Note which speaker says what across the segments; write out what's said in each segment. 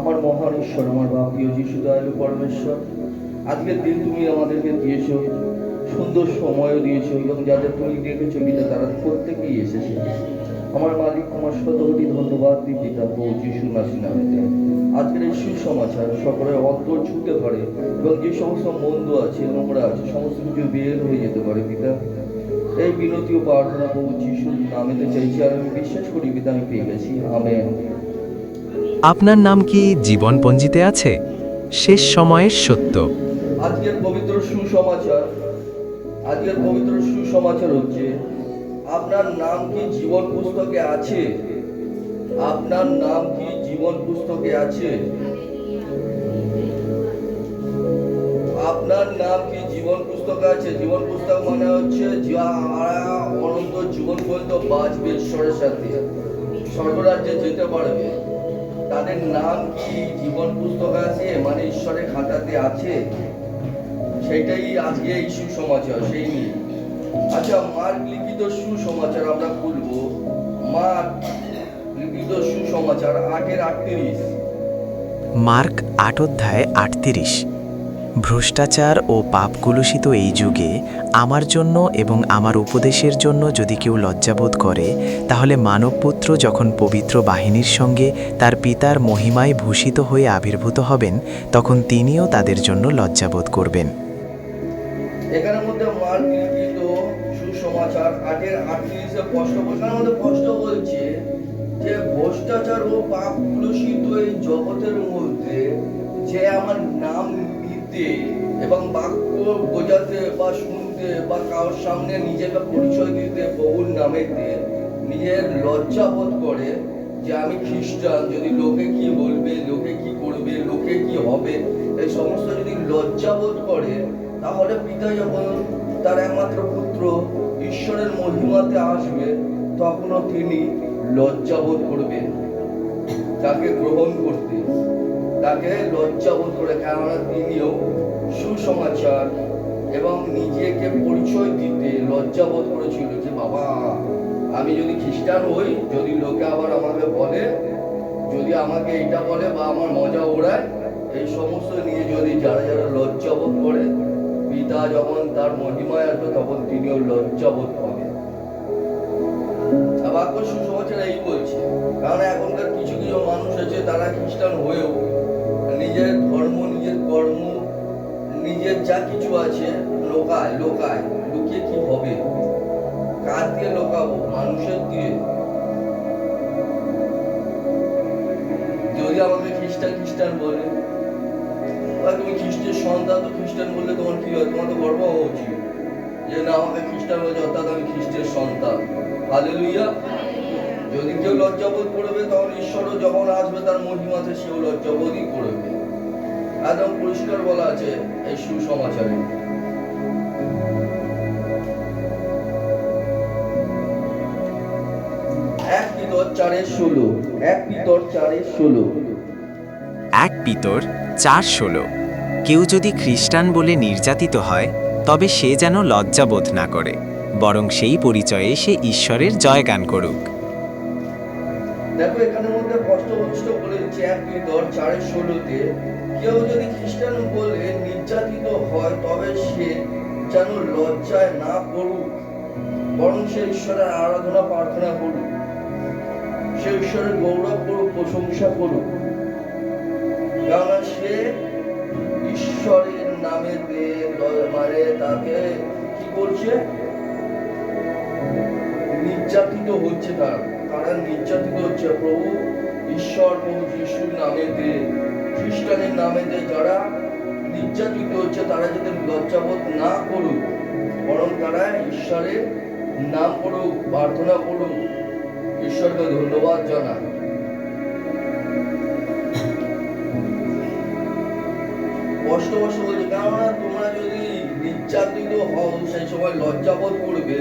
Speaker 1: আমার মহান ঈশ্বর, আমার বাপ প্রিয় যিশু দয়ালু পরমেশ্বর, আজকের দিন তুমি আমাদেরকে দিয়েছো, সুন্দর সময়ও দিয়েছো, এবং যাদের তুমি দেখেছো পিতা তারা প্রত্যেকেই এসেছে। আমার মালিক, আমার শতকোটি ধন্যবাদ দিই পিতা প্রভু যিশু নাসি নামেতে। আজকের এই সুসমাচার সকলের অন্তর ছুঁতে পারে, এবং যে সমস্ত মন্দ আছে, নোংরা আছে, সমস্ত কিছু বের হয়ে যেতে পারে পিতা। এই বিনতি ও প্রার্থনা প্রভু যিশুর নামেতে চাইছি, আর আমি বিশ্বাস করি পিতা আমি পেয়ে গেছি। আমেন।
Speaker 2: আপনার নাম কি জীবনপঞ্জিতে আছে? শেষ সময়ের সত্য।
Speaker 1: আজকের পবিত্র সুসমাচার হচ্ছে, আপনার নাম কি জীবন পুস্তকে আছে? আপনার নাম কি জীবন পুস্তকে আছে? আপনার নাম কি জীবন পুস্তকে আছে? জীবন পুস্তক মানে হচ্ছে যারা অনন্ত জীবন পর্যন্ত বাঁচবে ঈশ্বরের সাথে, স্বর্গরাজ্যে যেতে পারবে, তাদের নাম কি জীবন পুস্তকে আছে, মানে ঈশ্বরের খাতাতে আছে? সেটাই আজকে এই সুসমাচার, সেই নিয়ে। আচ্ছা, মার্ক লিখিত সুসমাচার আমরা খুলবো। মার্ক লিখিত সুসমাচার 8:38।
Speaker 2: মার্ক 8:38। ভ্রষ্টাচার ও পাপকলুষিত এই যুগে আমার জন্য এবং আমার উপদেশের জন্য যদি কেউ লজ্জাবোধ করে, তাহলে মানবপুত্র যখন পবিত্র বাহিনীর সঙ্গে তার পিতার মহিমায় ভূষিত হয়ে আবির্ভূত হবেন, তখন তিনিও তাদের জন্য লজ্জাবোধ করবেন।
Speaker 1: এখানের মধ্যে মার্ক লিখিত সুসমাচার 8:38 স্পষ্ট বলছে যে ভ্রষ্টাচার ও পাপ কলুষিত এই জগতের মধ্যে যে আমার নাম নিতে এবং বাক্য বোঝাতে বা শুনতে বা কারোর সামনে নিজেকে পরিচয় দিতে প্রভুর নামেতে নিজের লজ্জা বোধ করে যে আমি খ্রিস্টান, যদি লোকে কি বলবে, লোকে কি করবে, লোকে কি হবে, এই সমস্ত যদি লজ্জা বোধ করে, তাহলে পিতা যখন তার একমাত্র পুত্র ঈশ্বরের মহিমাতে আসবে, তখনও তিনি লজ্জাবোধ করবেন তাকে গ্রহণ করতে, তাকে লজ্জাবোধ করে, কেননা তিনিও সুসমাচার এবং নিজেকে পরিচয় দিতে লজ্জাবোধ করেছিল যে বাবা, আমি যদি খ্রিস্টান হই, যদি লোকে আবার আমাকে বলে, যদি আমাকে এটা বলে বা আমার মজা ওড়ায়, এই সমস্ত নিয়ে যদি যারা যারা লজ্জাবোধ করে, পিতা যখন তার মহিমায় আসবে তখন তিনিও লজ্জাবোধ পাবেন। বাক্য সুসমাচার এই বলছে, কারণ এখনকার কিছু কিছু মানুষ আছে, তারা খ্রিস্টান হয়েও নিজের ধর্ম, নিজের কর্ম, নিজের যা কিছু আছে লোকায়। লুকিয়ে কি হবে? কার দিয়ে লোকাবো? মানুষের দিয়ে। যদি আমাকে খ্রিস্টান বলে, বা তুমি খ্রিস্টের সন্তান, তো খ্রিস্টান বললে তোমার কি হয়? তোমার তো গর্ব হওয়া উচিত যে না, আমাকে খ্রিস্টান বলছে, অর্থাৎ আমি খ্রিস্টের সন্তান। হালেলুয়া। যদি কেউ লজ্জাবোধ করবে, তখন ঈশ্বরও যখন আসবে তার মহিমাতে, সেও লজ্জাবোধই করবে। একদম পরিষ্কার বলা আছে এই সুসমাচারে। এক পিতর 4:16।
Speaker 2: 1 পিতর 4:16। কেউ যদি খ্রিস্টান বলে নির্যাতিত হয়, তবে সে যেন লজ্জাবোধ না করে, বরং সেই পরিচয়ে সে ঈশ্বরের জয়গান করুক।
Speaker 1: দেখো, এখানের মধ্যে স্পষ্ট বলেছে 1 পিতর 4:16-তে, কেউ যদি খ্রিস্টান বলে নির্যাতিত হয়, তবে সে যেন লজ্জায় না করুক, বরং সে ঈশ্বরের আরাধনা প্রার্থনা করুক, সে ঈশ্বরের গৌরব করুক, প্রশংসা করুক, কেননা সে ঈশ্বরের নামেতে মানে তাকে কি করছে? নির্যাতিত হচ্ছে। তারা নির্যাতিত হচ্ছে। প্রভু ঈশ্বর, প্রভু যিশুর নামেতে, খ্রিস্টানের নামেতে যারা নির্যাতিত হচ্ছে, তারা যাতে লজ্জাবোধ না করুক, বরং তারা ঈশ্বরের নাম করুক, প্রার্থনা করুক, ঈশ্বরকে ধন্যবাদ জানাক। কষ্ট বলছে, কেননা তোমরা যদি নির্যাতিত হও, সেই সময় লজ্জাবোধ করবে,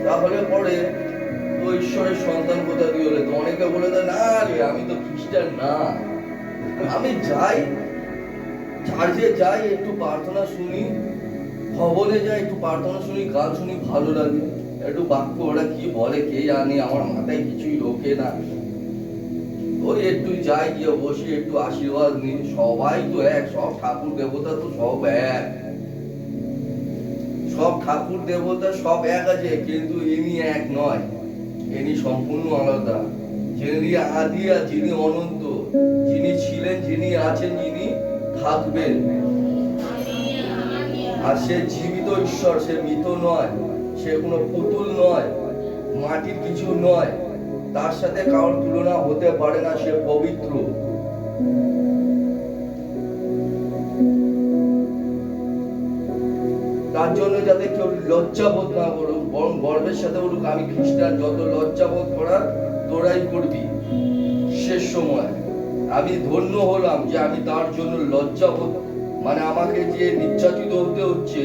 Speaker 1: তাহলে পরে তো ঈশ্বরের সন্তান কোথা দিয়ে হলে? তো অনেকে বলে দেয়, না রে, আমি তো খ্রিস্টান না, আমি যাই চার্চে যাই, একটু প্রার্থনা শুনি, ভবনে যাই, একটু প্রার্থনা শুনি, গান শুনি, ভালো লাগে, একটু বাক্য ওরা কি বলে কে জানে, আমার মাথায় কিছুই ঢোকে না। ওই একটু যাই গিয়ে বসে একটু আশীর্বাদ নিই, সবাই তো এক, সব ঠাকুর দেবতা তো সব এক, সব ঠাকুর দেবতা সব এক আছে, কিন্তু ইনি এক নয়, ইনি সম্পূর্ণ আলাদা। যিনি আদি আর যিনি অনন্ত, যিনি ছিলেন, যিনি আছেন, যিনি থাকবেন। আর সে জীবিত ঈশ্বর, সে মৃত নয়, সে কোনো পুতুল নয়, মাটির কিছু নয়, তার সাথে কারোর তুলনা হতে পারে না, সে পবিত্র। তার জন্য যাতে কেউ লজ্জাবোধ না করুক, বরং গর্বের সাথে বলুক আমি খ্রিস্টান। যত লজ্জাবোধ করার তোরাই করবি। শেষ সময় আমি ধন্য হলাম যে আমি তার জন্য লজ্জাবোধ, মানে আমাকে যে নির্যাতিত হতে হচ্ছে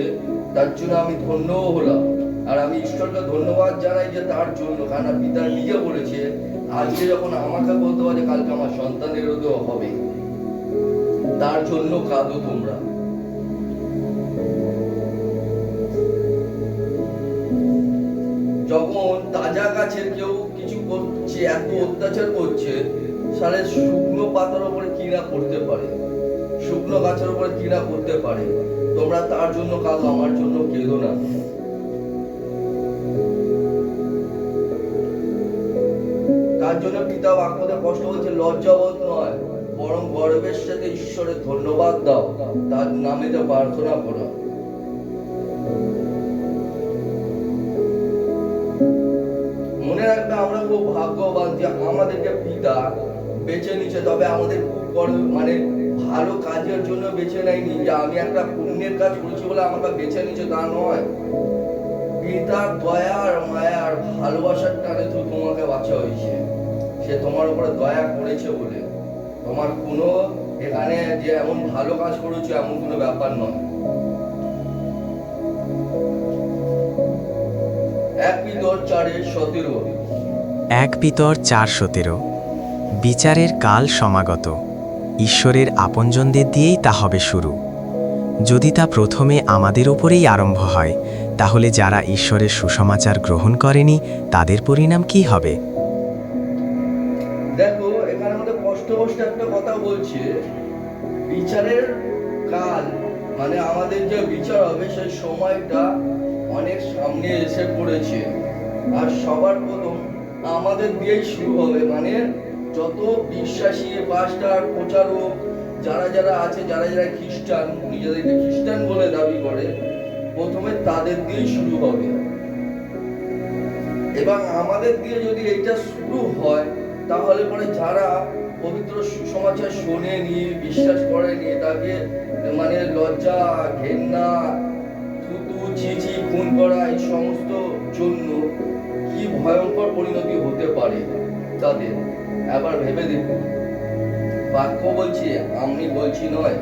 Speaker 1: তার জন্য আমি ধন্যও হলাম। আর আমি ঈশ্বরকে ধন্যবাদ জানাই যে তার জন্য, কারণ পিতা নিজে বলেছে আজকে যখন আমাকে বলতে পারে কালকে আমার সন্তানেরও তো হবে। তার জন্য কাঁদো তোমরা। যখন তাজা গাছের কেউ কিছু করছে, এত অত্যাচার করছে, সারে শুকনো পাতার উপরে কিনা করতে পারে, শুকনো গাছের উপরে কিনা করতে পারে। তোমরা তার জন্য কাঁদো, আমার জন্য কেঁদো না। তার জন্য পিতা বাক্যতে কষ্ট বলছে লজ্জাবোধ নয়, বরং গর্বের সাথে ঈশ্বরের ধন্যবাদ দাও, তার নামে প্রার্থনা করো। মনে রাখবে আমরা খুব ভাগ্যবান যে আমাদেরকে পিতা বেছে নিচ্ছে। তবে আমাদের মানে ভালো কাজের জন্য বেছে নেয়নি, যে আমি একটা পুণ্যের কাজ করেছি বলে আমাকে বেছে নিচ্ছে, তা নয়। পিতার দয়ার মায়ার ভালোবাসার টানে তো তোমাকে বাঁচা হয়েছে। সে তোমার উপরে দয়া করেছে বলে, তোমার কোনো এখানে যে এমন ভালো কাজ করেছে এমন কোনো ব্যাপার নয়। 1 পিতর 4:17।
Speaker 2: 1 পিতর 4:17। বিচারের কাল সমাগত, ঈশ্বরের আপনজনদের দিয়েই তা হবে শুরু। যদি তা প্রথমে আমাদের ওপরেই আরম্ভ হয়, তাহলে যারা ঈশ্বরের সুসমাচার গ্রহণ করেনি তাদের পরিণাম কি হবে?
Speaker 1: দেখো এখানে আমাদের কষ্ট কষ্ট একটা কথা বলছে, বিচারের কাল, মানে আমাদের যে বিচার হবে সেই সময়টা অনেক সামনে এসে পড়েছে। আর সবার প্রথম আমাদের দিয়েই শুরু হবে, মানে যত বিশ্বাসী পাস্টার প্রচারক যারা যারা আছে, যারা যারা খ্রিস্টান, নিজেদেরকে খ্রিস্টান বলে দাবি করে, প্রথমে তাদের দিয়েই শুরু হবে। এবং আমাদের দিয়ে যদি এইটা শুরু হয়, তাহলে পরে যারা পবিত্র সুসমাচার শোনেনি, বিশ্বাস করেনি, তাকে মানে লজ্জা, ঘেন্না, থুতু, ছিছি, খুন করা, এই সমস্ত জন্য কি ভয়ঙ্কর পরিণতি হতে পারে তাদের। এবার ভেবে দেখুন, বাক্য বলছি, আমি বলছি নয়,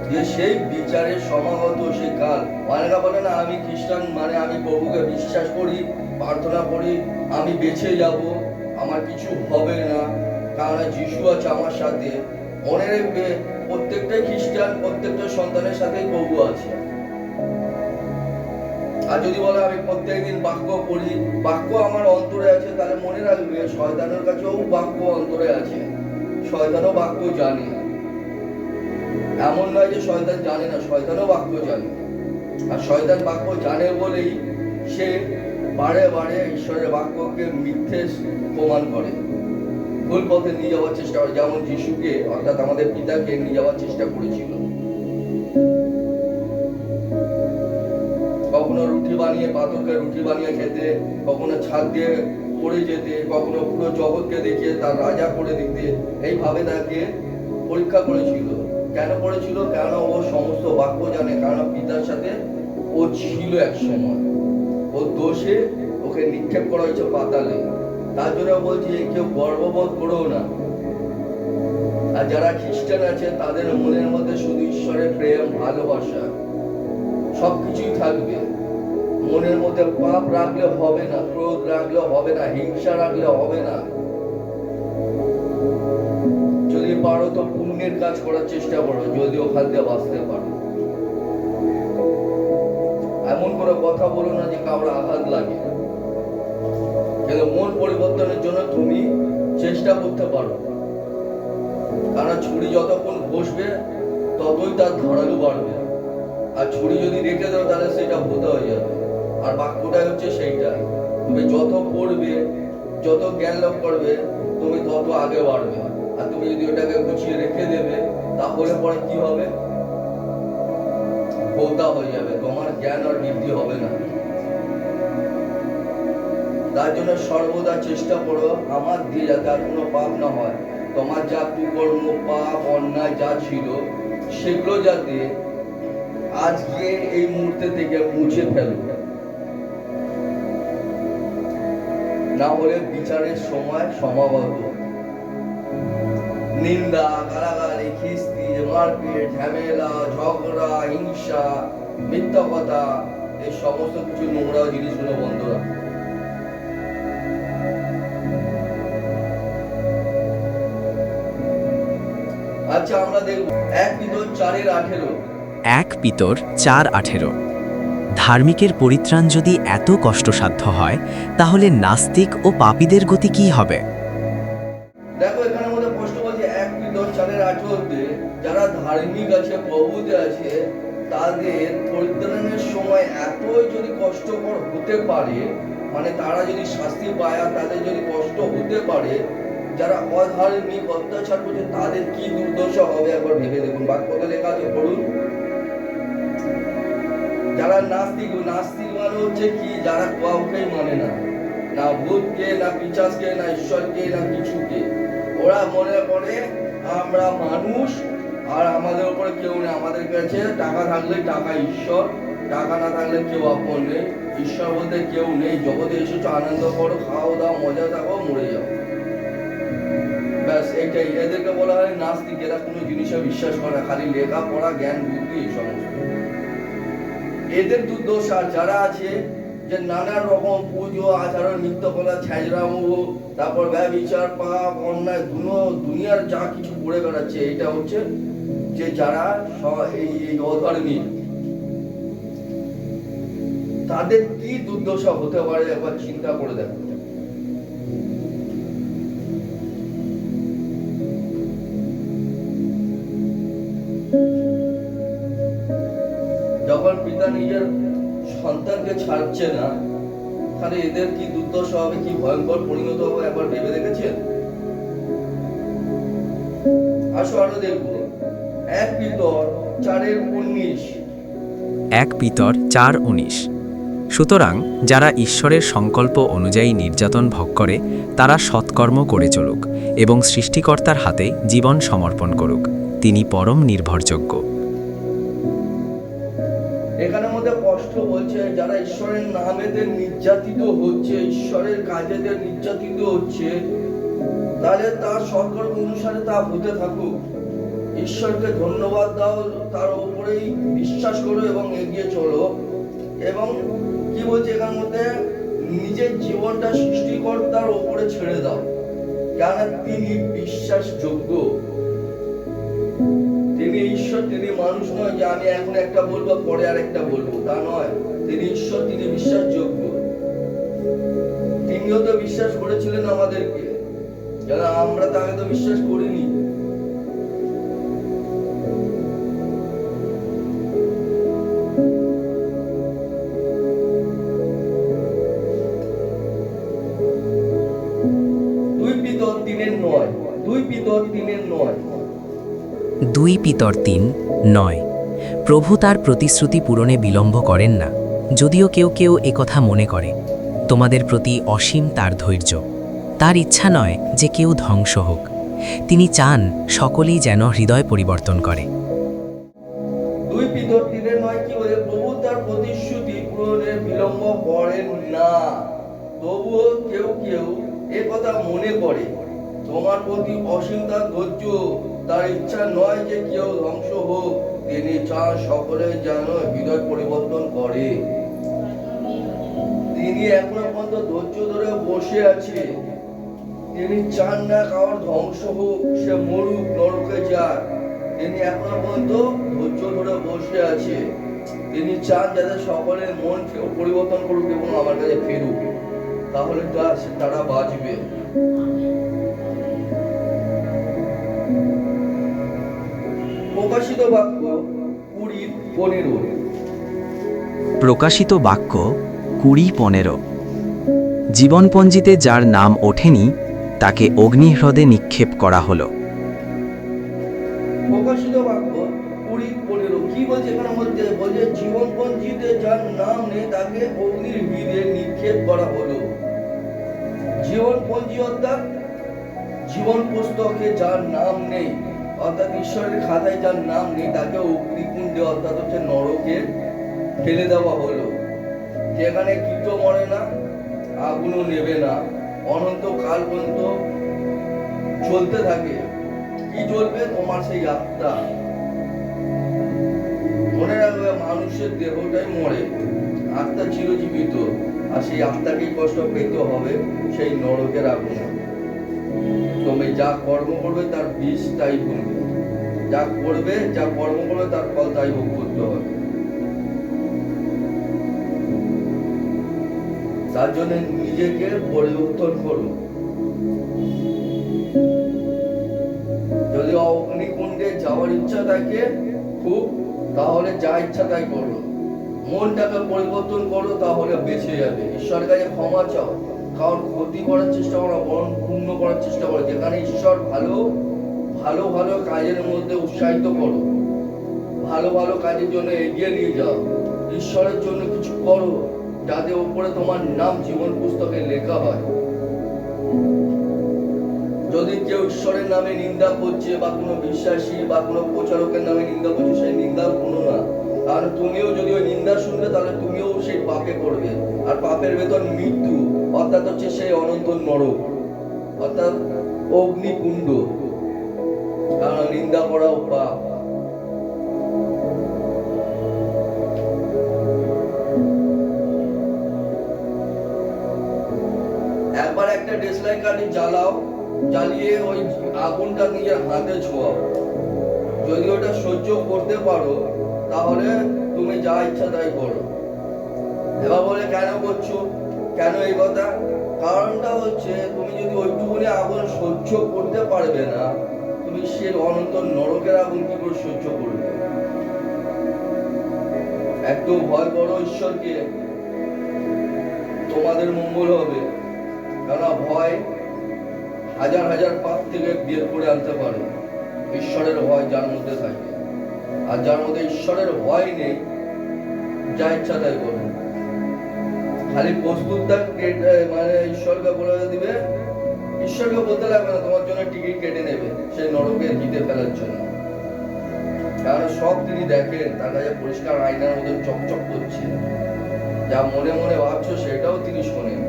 Speaker 1: যে সেই বিচারের সমাগত সে কাল। অনেকে বলে না আমি খ্রিস্টান, মানে আমি প্রভুকে বিশ্বাস করি, প্রার্থনা করি, আমি বেঁচে যাব, আমার কিছু হবে না, কারণ যিশু আছে আমার সাথে। মনে রাখবে প্রত্যেকটা খ্রিস্টান, প্রত্যেকটা সন্তানের সাথেই প্রভু আছে। আর যদি বলে আমি প্রত্যেকদিন বাক্য পড়ি, বাক্য আমার অন্তরে আছে, তাহলে মনে রাখবে শয়তানের কাছেও বাক্য অন্তরে আছে, শয়তানও বাক্য জানে। এমন নয় যে শয়তান জানে না, শয়তানও বাক্য জানে। আর শয়তান বাক্য জানে বলেই সে বারে বারে ঈশ্বরের বাক্যকে মিথ্যে প্রমাণ করে, ভুল পথে নিয়ে যাওয়ার চেষ্টা করে, যেমন যিশুকে অর্থাৎ আমাদের পিতাকে নিয়ে যাওয়ার চেষ্টা করেছিল। কখনো রুটি বানিয়ে, পাথরকে রুটি বানিয়ে খেতে, কখনো ছাদ দিয়ে পড়ে যেতে, কখনো পুরো জগৎকে দেখিয়ে তার রাজা করে দিতে, এইভাবে তাকে পরীক্ষা করেছিল। কেন করেছিল? কেন ও সমস্ত বাক্য জানে, কারণ পিতার সাথে ও ছিল এক সময়, ও দোষে ওকে নিক্ষেপ করা হয়েছে পাতালে। তার জন্য বলছি কেউ গর্ববোধ করো না। আর যারা খ্রিস্টান আছে তাদের মনের মধ্যে শুধু ঈশ্বরের প্রেম, ভালোবাসা সবকিছুই থাকবে। মনের মধ্যে পাপ রাখলে হবে না, ক্রোধ রাখলে হবে না, হিংসা রাখলে হবে না। যদি পারো তো পুণ্যের কাজ করার চেষ্টা করো, যদি ওখান থেকে বাঁচতে পারো। এমন কোনো কথা বলো না যে কারোর আঘাত লাগে। কিন্তু মন পরিবর্তনের জন্য তুমি চেষ্টা করতে পারো, কারণ ছুরি যতক্ষণ বসবে ততই তার ধারালো বাড়বে, আর ছুরি যদি রেখে দাও তাহলে সেটা ভোতা হয়ে যাবে। আর বাক্যটাই হচ্ছে সেইটাই, তুমি যত পড়বে, যত জ্ঞান লাভ করবে, তুমি তত আগে বাড়বে। আর তুমি যদি ওটাকে গুছিয়ে রেখে দেবে তাহলে পরে কি হবে? ভোতা হয়ে যাবে, তোমার জ্ঞান আর বৃদ্ধি হবে না। তার জন্য সর্বদা চেষ্টা করো আমার দিয়ে যাতে আর কোনো পাপ না হয়। তোমার যা কুকর্ম, পাপ, অন্যায় যা ছিল সেগুলো যাতে আজকে এই মুহূর্তে থেকে মুছে ফেলো, না হলে বিচারের সময় সমাগত নিন্দা, গালাগালি, খিস্তি, মারপিট, ঝামেলা, ঝগড়া, হিংসা, মিথ্যা কথা, এই সমস্ত কিছু নোংরা জিনিসগুলো বন্ধ রাখো। আচ্ছা, আমরা দেখব 1 পিতর 4:18।
Speaker 2: 1 পিতর 4:18। ধার্মিকের পরিত্রাণ যদি এত কষ্টসাধ্য হয়, তাহলে নাস্তিক ও পাপীদের গতি কি হবে?
Speaker 1: দেখো এখানে মধ্যে প্রশ্ন বলছে 1 পিতর 4:18 যারা ধার্মিক আছে, প্রভুতে আছে, তাদের পরিত্রাণের সময় এতই যদি কষ্টকর হতে পারে, মানে তারা যদি শাস্তি পায় আর তাদের যদি কষ্ট হতে পারে, যারা অধার্মিক, অত্যাচার করছে, তাদের কি দুর্দশা হবে একবার ভেবে দেখুন। বাক্যতে লেখা আছে, পড়ুন। যারা নাস্তিক, নাস্তিক মানে হচ্ছে কি? যারা কাউকেই মানে না, না ভূতকে, না পিশাচকে, না ঈশ্বরকে, না কিছুকে। ওরা মনে করে আমরা মানুষ আর আমাদের উপরে কেউ নেই, আমাদের কাছে টাকা থাকলে টাকা ঈশ্বর, টাকা না থাকলে কেউ আপন নেই, ঈশ্বর বলতে কেউ নেই, জগতে এসেছো আনন্দ করো, খাও দাও, মজা থাকো, মরে যাও, ব্যাস এটাই। এদেরকে বলা হয় নাস্তিক। এরা কোনো জিনিসে বিশ্বাস করে না, খালি লেখাপড়া, জ্ঞান, বুদ্ধি, এই সমস্ত। এদের দুর্দশা যারা আছে যে নানা রকম পুজো, আচরণ, নৃত্যকলা, ছ্যাঁচড়ামো, তারপর ব্যভিচার, পাপ, অন্যায়, দুনিয়ার যা কিছু করে বেড়াচ্ছে, এটা হচ্ছে যে যারা এই অধর্মী, তাদের কি দুর্দশা হতে পারে একবার চিন্তা করে দেখো। যখন পিতা নিজের সন্তানকে ছাড়ছে না, তাহলে এদের কি দুর্দশা হবে, কি ভয়ঙ্কর পরিণত হবে একবার ভেবে দেখেছেন? আসো আরো দেখবো 1 পিতর 4:19।
Speaker 2: 1 পিতর 4:19। সুতরাং যারা ঈশ্বরের সংকল্প অনুযায়ী নির্যাতন ভোগ করে, তারা সৎকর্ম করে চলুক এবং সৃষ্টিকর্তার হাতে জীবন সমর্পণ করুক, তিনি পরম নির্ভরযোগ্য।
Speaker 1: এখানের মধ্যে কষ্ট বলছে যারা ঈশ্বরের নামেতে নির্যাতিত হচ্ছে, ঈশ্বরের কাজেদের নির্যাতিত হচ্ছে, তাহলে তার সৎকর্ম অনুসারে তা হতে থাকুক। ঈশ্বরকে ধন্যবাদ দাও, তার উপরেই বিশ্বাস করো এবং এগিয়ে চলো। এবং কি বলছে এখানের মধ্যে? নিজের জীবনটা সৃষ্টিকর্তার উপরে ছেড়ে দাও, কেন তিনি বিশ্বাসযোগ্য। তিনি ঈশ্বর, তিনি মানুষ নয় যে আমি এখন একটা বলবো পরে আর একটা বলবো, তা নয়। তিনি ঈশ্বর, তিনি বিশ্বাসযোগ্য। তিনিও তো বিশ্বাস করেছিলেন আমাদেরকে, যারা আমরা তাকে তো বিশ্বাস করিনি। দুই পিতর 3:9।
Speaker 2: 2 পিতর 3:9। প্রভু তার প্রতিশ্রুতি পূরণে বিলম্ব করেন না, যদিও কেউ কেউ একথা মনে করে। তোমাদের প্রতি অসীম তার ধৈর্য, তার ইচ্ছা নয় যে কেউ ধ্বংস হোক, তিনি চান সকলেই যেন হৃদয় পরিবর্তন করে।
Speaker 1: 2 পিতর 3:9 কি বলে? প্রভু তার প্রতিশ্রুতি পূরণে বিলম্ব করেন না, তবুও কেউ কেউ একথা মনে করে। তোমার প্রতি অসীম তার ধৈর্য, তার ইচ্ছা নয় যে কেউ ধ্বংস হোক, তিনি চান সকলে যেন হৃদয় পরিবর্তন করে। তিনি এখনো পর্যন্ত ধৈর্য ধরে বসে আছে। তিনি চান না কারোর ধ্বংস হোক, সে মরুক, নরকে যাক। তিনি এখনো পর্যন্ত ধৈর্য ধরে বসে আছে। তিনি চান যাতে সকলের মন পরিবর্তন করুক এবং আমার কাছে ফেরুক, তাহলে তারা বাঁচবে। প্রকাশিত বাক্য 20:15।
Speaker 3: প্রকাশিত বাক্য 20:15। জীবনপঞ্জিতে যার নাম ওঠেনি তাকে অগ্নিহ্রদে নিক্ষেপ করা হলো।
Speaker 1: প্রকাশিত বাক্য 20:15 কি বলছে এখানে মধ্যে? বলছে জীবনপঞ্জিতে যার নাম নেই তাকে অগ্নির হৃদে নিক্ষেপ করা হলো। জীবনপঞ্জি অর্থাৎ জীবন পুস্তকে যার নাম নেই, অর্থাৎ ঈশ্বরের খাতায় যার নাম নেই তাকে অগ্নিকুণ্ডে অর্থাৎ হচ্ছে নরকে ফেলে দেওয়া হলো। যেখানে কীট মরে না, আগুনও নেবে না, অনন্তকাল পর্যন্ত চলতে থাকে। কি চলবে? তোমার সেই আত্মা। মনে রাখবে মানুষের দেহটাই মরে, আত্মা চিরজীবিত, আর সেই আত্মাকেই কষ্ট পেতে হবে সেই নরকের আগুনে। তুমি যা কর্ম করবে তার বিষ তাই ভুগবে, যা করবে যা কর্ম করবে তার ফল তাই ভোগ করতে হবে। তার জন্য নিজেকে পরিবর্তন করো। যদি অগ্নিকুণ্ডে যাওয়ার ইচ্ছা থাকে খুব, তাহলে যা ইচ্ছা তাই করো। মনটাকে পরিবর্তন করো, তাহলে বেঁচে যাবে। ঈশ্বরের কাছে ক্ষমা চাও, কারণ ক্ষতি করার চেষ্টা করো, বরং পূর্ণ করার চেষ্টা করো। যেখানে ঈশ্বর ভালো ভালো ভালো কাজের মধ্যে উৎসাহিত করো, ভালো ভালো কাজের জন্য এগিয়ে নিয়ে যাও। ঈশ্বরের জন্য কিছু করো, যাতে উপরে তোমার নাম জীবন পুস্তকে লেখা হয়। যদি কেউ ঈশ্বরের নামে নিন্দা করছে, বা কোনো বিশ্বাসী বা কোনো প্রচারকের নামে নিন্দা করছে, সেই নিন্দা কোনো না। কারণ তুমিও যদি ওই নিন্দা শুনবে, তাহলে তুমিও সেই পাপে করবে, আর পাপের বেতন মৃত্যু, অর্থাৎ হচ্ছে সেই অনন্ত নরক, অর্থাৎ অগ্নিকুণ্ড। কারণ নিন্দা করাও পাপ। একবার একটা দেশলাই কাঠি জ্বালাও, জ্বালিয়ে ওই আগুনটা নিজের হাতে ছোঁয়াও। যদি ওটা সহ্য করতে পারো, তাহলে তুমি যা ইচ্ছা তাই করো। এবার বলে কেন করছো, কেন এই কথা? কারণটা হচ্ছে তুমি যদি ওইটুকুনি আগুন সহ্য করতে পারবে না, তুমি সেই অনন্ত নরকের আগুন কি করে সহ্য করবে? একটু ভয় করো ঈশ্বরকে, তোমাদের মঙ্গল হবে। কেননা ভয় হাজার হাজার পাপ থেকে বের করে আনতে পারে। ঈশ্বরের ভয় যার মধ্যে থাকে, আর যার মধ্যে ঈশ্বরের ভয় নেই, যা ইচ্ছা তাই করবে। খালি প্রস্তুতটা মানে ঈশ্বরকে বলে দিবে, ঈশ্বরকে বলতে লাগবে না তোমার জন্য টিকিট কেটে নেবে সেই নরকে জিতে ফেলার জন্য। কারণ সব তিনি দেখেন, তার কাছে পরিষ্কার আয়নার মধ্যে চকচক করছে। যা মনে মনে ভাবছো সেটাও তিনি শোনেন।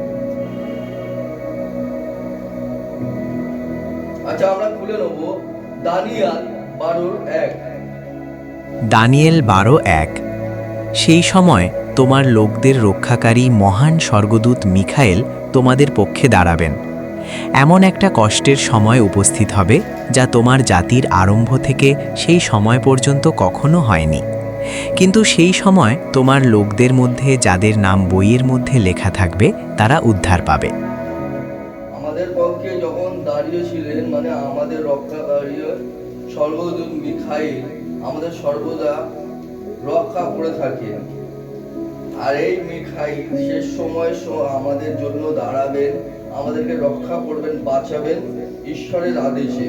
Speaker 1: আচ্ছা, আমরা খুলে নেব দানিয়েল 12:1।
Speaker 2: দানিয়েল 12:1। সেই সময় তোমার লোকদের রক্ষাকারী মহান স্বর্গদূত মিখায়েল তোমাদের পক্ষে দাঁড়াবেন। এমন একটা কষ্টের সময় উপস্থিত হবে যা তোমার জাতির আরম্ভ থেকে সেই সময় পর্যন্ত কখনো হয়নি। কিন্তু সেই সময় তোমার লোকদের মধ্যে যাদের নাম বইয়ের মধ্যে লেখা থাকবে তারা উদ্ধার পাবে।
Speaker 1: আমাদের পক্ষে যখন দাঁড়িয়েছিলেন, মানে আমাদের রক্ষাকারী স্বর্গদূত মিখাইল আমাদের সর্বদা রক্ষা করে থাকেন। আর এই মিখাইল শেষ সময় আমাদের জন্য দাঁড়াবেন, আমাদেরকে রক্ষা করবেন, বাঁচাবেন ঈশ্বরের আদেশে।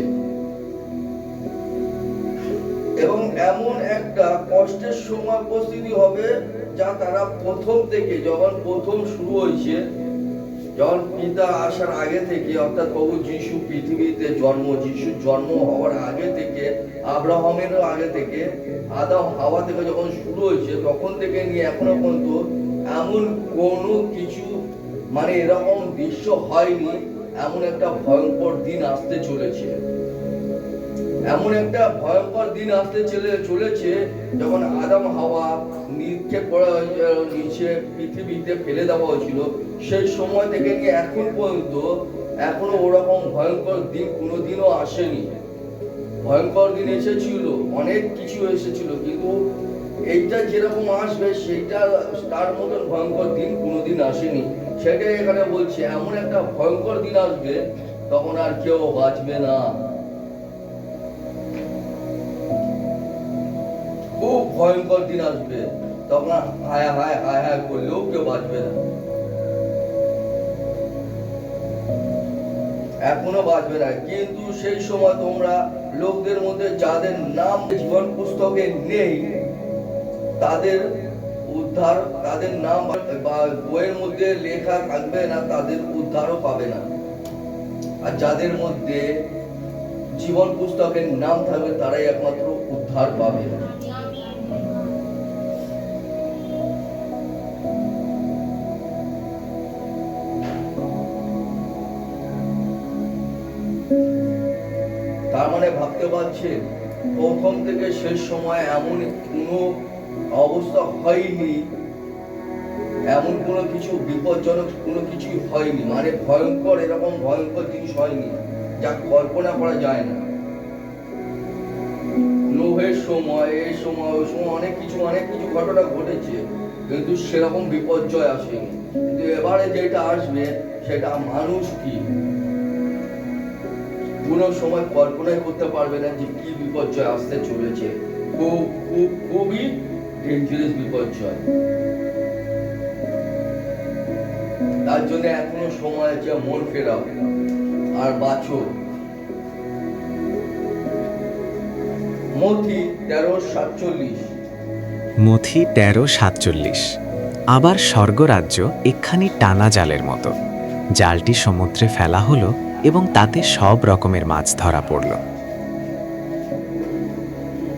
Speaker 1: এবং এমন একটা কষ্টের সময় উপস্থিতি হবে যা তারা প্রথম থেকে, যখন প্রথম শুরু হয়েছে, যখন পিতা আসার আগে থেকে, অর্থাৎ প্রভু যিশু পৃথিবীতে জন্ম, যিশুর জন্ম হওয়ার আগে থেকে, আব্রাহামেরও আগে থেকে, আদম হাওয়া থেকে যখন শুরু হয়েছে, তখন থেকে নিয়ে এখনো পর্যন্ত এমন কোনো কিছু, মানে এরকম দৃশ্য হয়নি। এমন একটা ভয়ঙ্কর দিন আসতে চলেছে, এমন একটা ভয়ঙ্কর দিন আসতে চলেছে যখন আদম হাওয়া নিক্ষেপ করা নিচে পৃথিবীতে ফেলে দেওয়া হয়েছিল, সেই সময় থেকে নিয়ে এখন পর্যন্ত এখনো ওরকম ভয়ঙ্কর দিন কোনোদিনও আসেনি। ভয়ঙ্কর দিন এসেছিল, অনেক কিছু এসেছিল, কিন্তু এইটা যেরকম আসবে সেইটা তার মতন ভয়ঙ্কর দিন কোনোদিন আসেনি। সেটাই এখানে বলছে, এমন একটা ভয়ঙ্কর দিন আসবে তখন আর কেউ বাঁচবে না। ভয়ঙ্কর দিন আসবে, তখন হায় হায় হায় হায় করলেও কেউ বাঁচবে না, এখনো বাঁচবে না। কিন্তু সেই সময় তোমরা লোকদের মধ্যে যাদের নাম জীবন পুস্তকে নেই তাদের উদ্ধার, তাদের নাম বা বইয়ের মধ্যে লেখা থাকবে না, তাদের উদ্ধারও পাবে না। আর যাদের মধ্যে জীবন পুস্তকের নাম থাকবে তারাই একমাত্র উদ্ধার পাবে। তার মানে ভাবতে পারছেন প্রথম থেকে শেষ সময় এমন কোনো অবস্থা হয়নি, এমন কোনো কিছু বিপজ্জনক কোনো কিছুই হয়নি, মানে ভয়ঙ্কর এরকম ভয়ঙ্কর জিনিস হয়নি যা কল্পনা করা যায় না। নোহের সময়, এই সময়, ওই সময় অনেক কিছু ঘটনা ঘটেছে, কিন্তু সেরকম বিপর্যয় আসেনি। কিন্তু এবারে যেটা আসবে সেটা মানুষ কি কোনো সময় কল্পনাই করতে পারবে না যে কি বিপর্যয় আসতে চলেছে। খুবই ডেঞ্জারাস বিপর্যয়। তার জন্য এখনো সময় আছে, মন ফেরাও আর বাঁচো। মথি 13:47।
Speaker 2: মথি 13:47। আবার স্বর্গরাজ্য একখানি টানা জালের মতো। জালটি সমুদ্রে ফেলা হলো এবং তাতে সব রকমের মাছ ধরা পড়ল।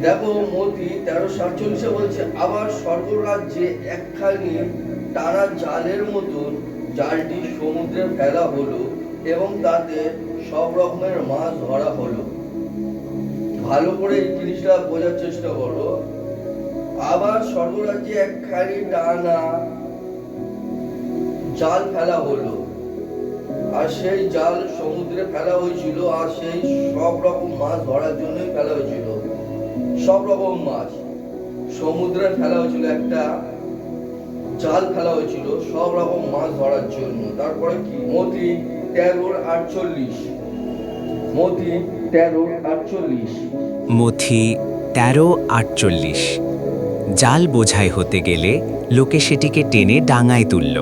Speaker 1: দেখো মথি 13:47 বলছে, আবার স্বর্গরাজ্যে একখানি টানা জালের মতন জালটি সমুদ্রে ফেলা হলো এবং তাতে সব রকমের মাছ ধরা হলো। ভালো করে এই জিনিসটা বোঝার চেষ্টা করো। আবার স্বর্গরাজ্যে একখানি টানা জাল ফেলা হলো, আর সেই জাল সমুদ্রে ফেলা হয়েছিল, আর সেই সব রকম মাছ ধরার জন্যই ফেলা হয়েছিল। সব রকম মাছ সমুদ্রে ফেলা হয়েছিল, একটা জাল ফেলা হয়েছিল সব রকম মাছ ধরার জন্য। তারপরে কি মথি 13:48। মথি 13:48।
Speaker 2: মথি 13:48। জাল বোঝাই হতে গেলে লোকে সেটিকে টেনে ডাঙায় তুলল।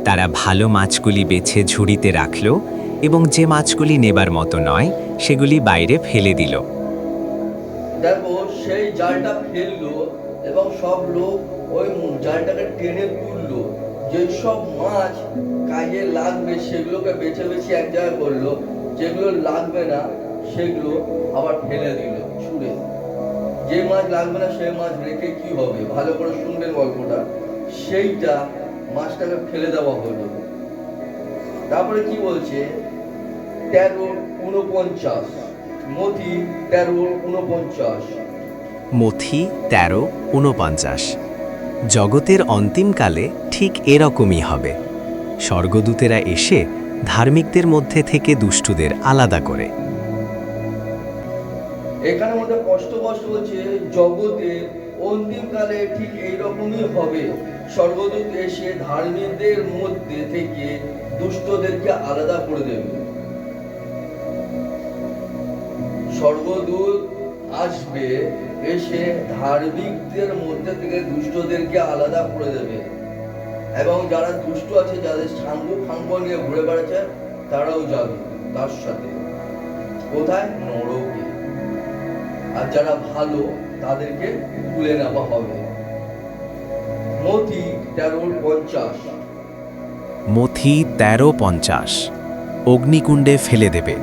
Speaker 2: তারা ভালো মাছগুলি বেছে ঝুড়িতে রাখল এবং যে মাছগুলি নেবার মতো নয় সেগুলি বাইরে ফেলে দিল।
Speaker 1: দেখো সেই জালটা ফেললো এবং সব লোক ওই জালটাকে টেনে তুললো। যেসব মাছ কাজে লাগবে সেগুলোকে বেছে বেছে এক জায়গায় করলো, যেগুলো লাগবে না সেগুলো আবার ফেলে দিল ছুঁড়ে। যে মাছ লাগবে না সেই মাছ রেখে কি হবে, ভালো করে শুনবেন গল্পটা। সেইটা মাছটাকে ফেলে দেওয়া হলো। তারপরে কি বলছে 13:49। মথি 13:49।
Speaker 2: মথি 13:49। জগতের অন্তিমকালে ঠিক এরকমই হবে। স্বর্গদূতেরা এসে ধার্মিকদের মধ্যে থেকে দুষ্টুদের আলাদা করে।
Speaker 1: এখানের মধ্যে কষ্ট বলছে জগতে অন্তিমকালে ঠিক এইরকমই হবে। স্বর্গদূত এসে ধার্মিকদের মধ্যে থেকে দুষ্টদেরকে আলাদা করে দেবে। স্বর্গদূত আসবে, এসে ধার্মিকদের মধ্যে থেকে দুষ্টদেরকে আলাদা করে দেবে, এবং যারা দুষ্ট আছে, যাদের সাঙ্গু ফাঙ্গ নিয়ে ঘুরে বেড়াচ্ছে, তারাও যাবে তার সাথে। কোথায়? নরকে। আর যারা ভালো তাদেরকে তুলে নেওয়া হবে। মথি 13:50।
Speaker 2: মথি 13:50। অগ্নিকুণ্ডে ফেলে দেবে,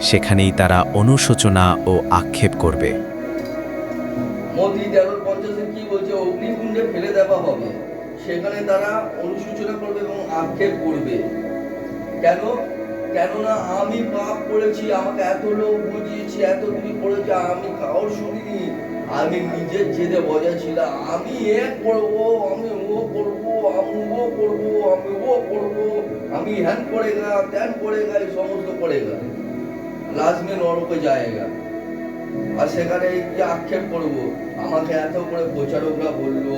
Speaker 2: সেখানেই তারা অনুশোচনা ও আক্ষেপ করবে।
Speaker 1: মথি 13:50 কি বলছে? অগ্নিকুণ্ডে ফেলে দেওয়া হবে, সেখানে তারা অনুশোচনা করবে এবং আক্ষেপ করবে। কেন? কেননা আমি পাপ করেছি, আমাকে এত লোক বুঝিয়েছি, এত কিছু করেছে, আমি কাউর শুনিনি, আমি নিজের জেদে বজায় ছিলাম, আমি এ করবো, আমি ও করবো, আমি ও করবো, আমি ও করবো, আমি হ্যান করেগা, ত্যান করেগা, এই সমস্ত করেগা, লাস্ট মে নরকে যায়গা। আর সেখানে কি আক্ষেপ করবো? আমাকে এত করে প্রচারকরা বললো,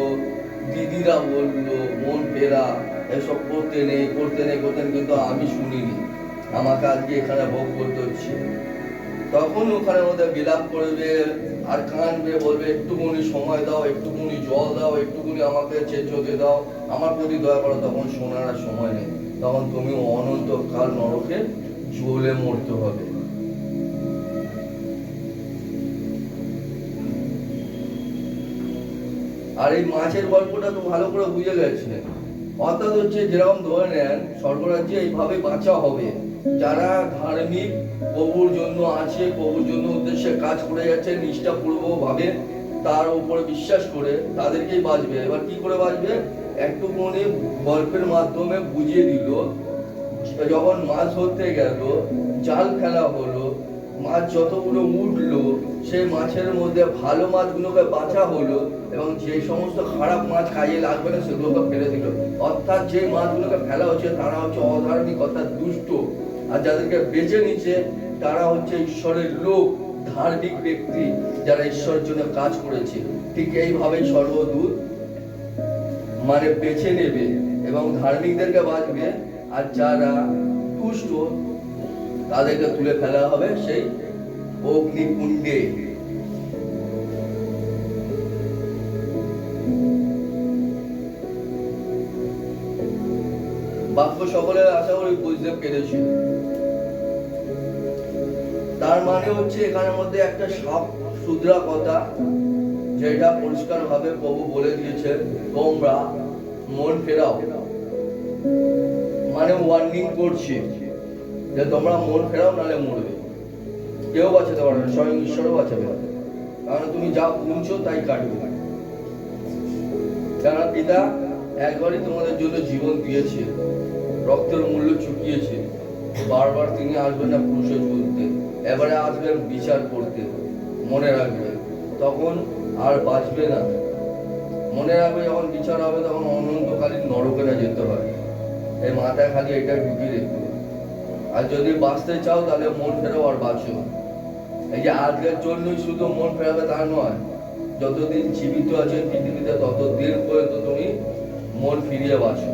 Speaker 1: দিদিরা বললো, মন ফেরা, এসব করতে নেই, করতেন, কিন্তু আমি শুনিনি, আমাকে আজকে এখানে ভোগ করতে হচ্ছে। তখন ওখানে মধ্যে বিলাপ করবে আর কাঁদবে, বলবে একটুকুনি সময় দাও, একটুকুনি জল দাও, একটুকুনি আমাকে চেঁচোতে দাও, আমার প্রতি দয়া করো। তখন শোনার আর সময় নেই, তখন তুমি অনন্তকাল নরকে জ্বলে মরতে হবে। আর এই মাছের গল্পটা তো ভালো করে বুঝে গেছে। অর্থাৎ হচ্ছে যেরকম ধরে নেন স্বর্গরাজ্যে এইভাবে বাঁচা হবে, যারা ধার্মিক, প্রভুর জন্য আছে, প্রভুর জন্য উদ্দেশ্যে কাজ করে যাচ্ছে নিষ্ঠাপূর্বক ভাবে, তার উপরে বিশ্বাস করে, তাদেরকেই বাঁচবে। এবার কি করে বাঁচবে? একটুখানি গল্পের মাধ্যমে বুঝিয়ে দিল। যখন মাছ ধরতে গেল, জাল ফেলা হলো, মাছ যতগুলো উঠলো, সেই মাছের মধ্যে ভালো মাছগুলোকে বাছা হলো এবং যে সমস্ত খারাপ মাছ কাজে লাগবে না সেগুলোকে ফেলে দিল। অর্থাৎ যে মাছগুলোকে ফেলা হচ্ছে তারা হচ্ছে অধার্মিক, অর্থাৎ দুষ্ট, আর যাদেরকে বেছে নিচ্ছে তারা হচ্ছে ঈশ্বরের লোক, ধার্মিক ব্যক্তি, যারা ঈশ্বরের জন্য কাজ করেছে। ঠিক এইভাবেই স্বর্গদূত মানে বেছে নেবে এবং ধার্মিকদেরকে বাঁচবে, আর যারা দুষ্ট তাদেরকে তুলে ফেলা হবে সেই অগ্নিকুণ্ডে। বাক্য সকলে আশা করি বুঝতে পেরেছি। তার মানে হচ্ছে এখানের মধ্যে একটা সাপ সুদ্রা কথা, যেটা পরিষ্কার ভাবে প্রভু বলে দিয়েছেন, তোমরা মন ফেরাও, মানে ওয়ার্নিং করছে যে তোমরা মন ফেরাও, নালে মরবে। কেউ বাঁচাতে পারবে না, স্বয়ং ঈশ্বরও বাঁচাবে না, কারণ তুমি যা বুনছো তাই কাটবে। কেননা পিতা একবারই তোমাদের জন্য জীবন দিয়েছে, রক্তের মূল্য চুকিয়েছে। বারবার তিনি আসবেন না পুরুষের বলতে, এবারে আসবেন বিচার করতে। মনে রাখবে, তখন আর বাঁচবে না। মনে রাখবে, যখন বিচার হবে তখন অনন্তকালীন নরকে না যেতে হয়। এই মাথায় খালি এটা ঢুকিয়ে রেখো। আর যদি বাঁচতে চাও তাহলে মন ফেরাও আর বাঁচো। এই যে আজকের জন্যই শুধু মন ফেরাবে তা নয়, যতদিন জীবিত আছে পৃথিবীতে ততদিন পর্যন্ত তুমি মন ফিরিয়ে বাঁচো।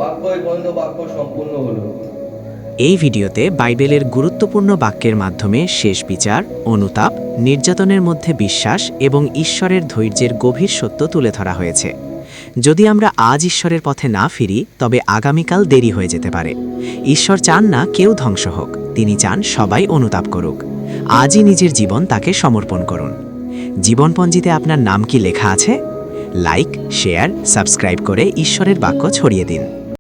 Speaker 1: বাক্য এই পর্যন্ত বাক্য সম্পূর্ণ হলো।
Speaker 2: এই ভিডিওতে বাইবেলের গুরুত্বপূর্ণ বাক্যের মাধ্যমে শেষ বিচার, অনুতাপ, নির্যাতনের মধ্যে বিশ্বাস এবং ঈশ্বরের ধৈর্যের গভীর সত্য তুলে ধরা হয়েছে। যদি আমরা আজ ঈশ্বরের পথে না ফিরি তবে আগামীকাল দেরি হয়ে যেতে পারে। ঈশ্বর চান না কেউ ধ্বংস হোক, তিনি চান সবাই অনুতাপ করুক। আজই নিজের জীবন তাকে সমর্পণ করুন। জীবনপঞ্জিতে আপনার নাম কি লেখা আছে? লাইক, শেয়ার, সাবস্ক্রাইব করে ঈশ্বরের বাক্য ছড়িয়ে দিন।